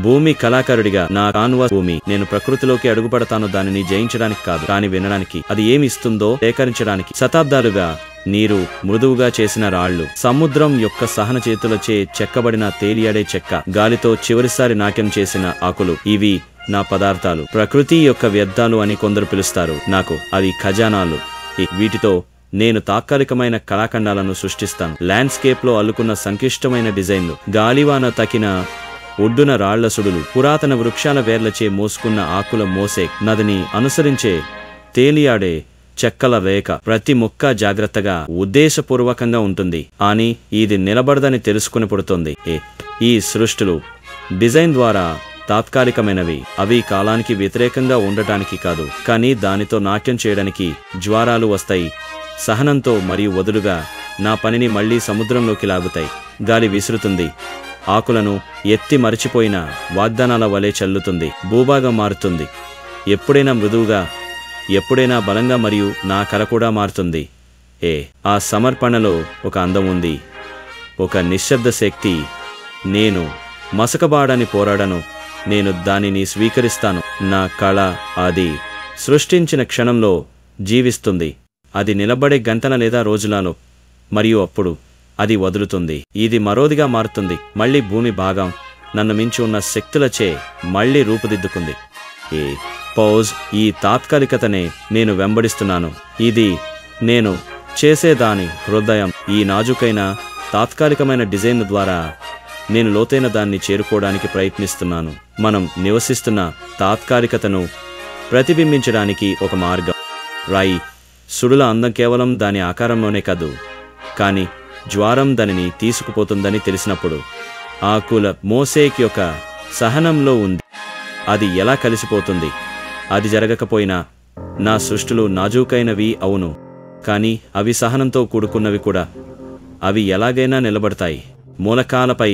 భూమి కళాకారుడిగా నా కాన్వాస్ భూమి. నేను ప్రకృతిలోకి అడుగుపడతాను దానిని జయించడానికి కాదు, కానీ వినడానికి. అది ఏమి ఇస్తుందో సేకరించడానికి. శతాబ్దాలుగా నీరు, మృదువుగా చేసిన రాళ్లు, సముద్రం యొక్క సహన చేతులచే చెక్కబడిన తేలియాడే చెక్క, గాలితో చివరిసారి నాట్యం చేసిన ఆకులు, ఇవి నా పదార్థాలు. ప్రకృతి యొక్క వ్యర్థాలు అని కొందరు పిలుస్తారు. నాకు అది ఖజానాలు. వీటితో నేను తాత్కాలికమైన కళాఖండాలను సృష్టిస్తాను. ల్యాండ్స్కేప్ లో అల్లుకున్న సంక్లిష్టమైన డిజైన్లు, గాలివాన తకిన ఒడ్డున రాళ్ల సుడులు, పురాతన వృక్షాల వేర్లచే మోసుకున్న ఆకుల మోసేక్, నదిని అనుసరించే తేలియాడే చెక్కల రేఖ. ప్రతి ముక్క జాగ్రత్తగా, ఉద్దేశపూర్వకంగా ఉంటుంది. అని ఇది నిలబడదని తెలుసుకుని పుడుతోంది. ఈ సృష్టులు డిజైన్ ద్వారా తాత్కాలికమైనవి. అవి కాలానికి వ్యతిరేకంగా ఉండటానికి కాదు, కానీ దానితో నాట్యం చేయడానికి. జ్వారాలు వస్తాయి సహనంతో మరియు వదులుగా నా పనిని మళ్లీ సముద్రంలోకి లాగుతాయి. గాలి విసురుతుంది, ఆకులను ఎత్తి మరిచిపోయిన వాగ్దానాల వలె చల్లుతుంది. భూభాగం మారుతుంది, ఎప్పుడైనా మృదువుగా, ఎప్పుడైనా బలంగా, మరియు నా కల కూడా మారుతుంది. ఆ సమర్పణలో ఒక అందం ఉంది, ఒక నిశ్శబ్ద శక్తి. నేను మసకబాడని పోరాడను, నేను దానిని స్వీకరిస్తాను. నా కళ అది సృష్టించిన క్షణంలో జీవిస్తుంది. అది నిలబడే గంటల లేదా రోజులలో, మరియు అప్పుడు అది వదులుతుంది. ఇది మరోదిగా మారుతుంది. మళ్లీ భూమి భాగం నన్ను మించి ఉన్న శక్తులచే మళ్లీ రూపుదిద్దుకుంది. ఈ తాత్కాలికతనే నేను వెంబడిస్తున్నాను. ఇది నేను చేసేదాని హృదయం. ఈ నాజుకైన తాత్కాలికమైన డిజైన్ ద్వారా నేను లోతైన దాన్ని చేరుకోవడానికి ప్రయత్నిస్తున్నాను. మనం నివసిస్తున్న తాత్కాలికతను ప్రతిబింబించడానికి ఒక మార్గం. రాయి సుడుల అందం కేవలం దాని ఆకారంలోనే కాదు, కానీ జ్వారం దానిని తీసుకుపోతుందని తెలిసినప్పుడు. ఆకుల మోసేక్ యొక్క సహనంలో ఉంది. అది ఎలా కలిసిపోతుంది? అది జరగకపోయినా నా సృష్టులు నాజూకైనవి, అవును, కానీ అవి సహనంతో కూడుకున్నవి కూడా. అవి ఎలాగైనా నిలబడతాయి, మూలకాలపై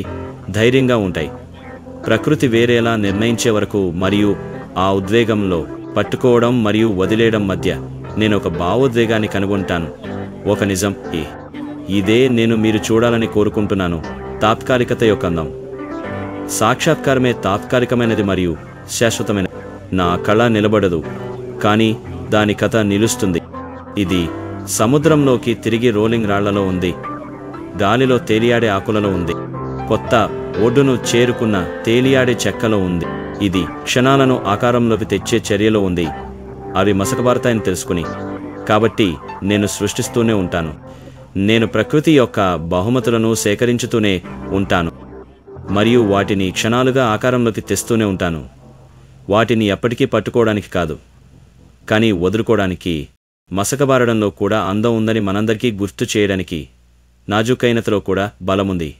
ధైర్యంగా ఉంటాయి. ప్రకృతి వేరేలా నిర్ణయించే వరకు, మరియు ఆ ఉద్వేగంలో పట్టుకోవడం మరియు వదిలేయడం మధ్య నేను ఒక భావోద్వేగాన్ని కనుగొంటాను. ఒక నిజం. ఇదే నేను మీరు చూడాలని కోరుకుంటున్నాను. తాత్కాలికత యొక్క అందం. సాక్షాత్కారమే తాత్కాలికమైనది మరియు శాశ్వతమైనది. నా కళ నిలబడదు, కానీ దాని కథ నిలుస్తుంది. ఇది సముద్రంలోకి తిరిగి రోలింగ్ రాళ్లలో ఉంది, గాలిలో తేలియాడే ఆకులలో ఉంది, కొత్త ఒడ్డును చేరుకున్న తేలియాడే చెక్కలో ఉంది. ఇది క్షణాలను ఆకారంలోకి తెచ్చే చర్యలో ఉంది. అవి మసకబారతాయని తెలుసుకుని. కాబట్టి నేను సృష్టిస్తూనే ఉంటాను. నేను ప్రకృతి యొక్క బహుమతులను సేకరించుతూనే ఉంటాను, మరియు వాటిని క్షణాలుగా ఆకారంలోకి తెస్తూనే ఉంటాను. వాటిని ఎప్పటికీ పట్టుకోవడానికి కాదు, కానీ వదులుకోవడానికి. మసకబారడంలో కూడా అందం ఉందని మనందరికీ గుర్తు చేయడానికి. నాజూకైనతలో కూడా బలముంది.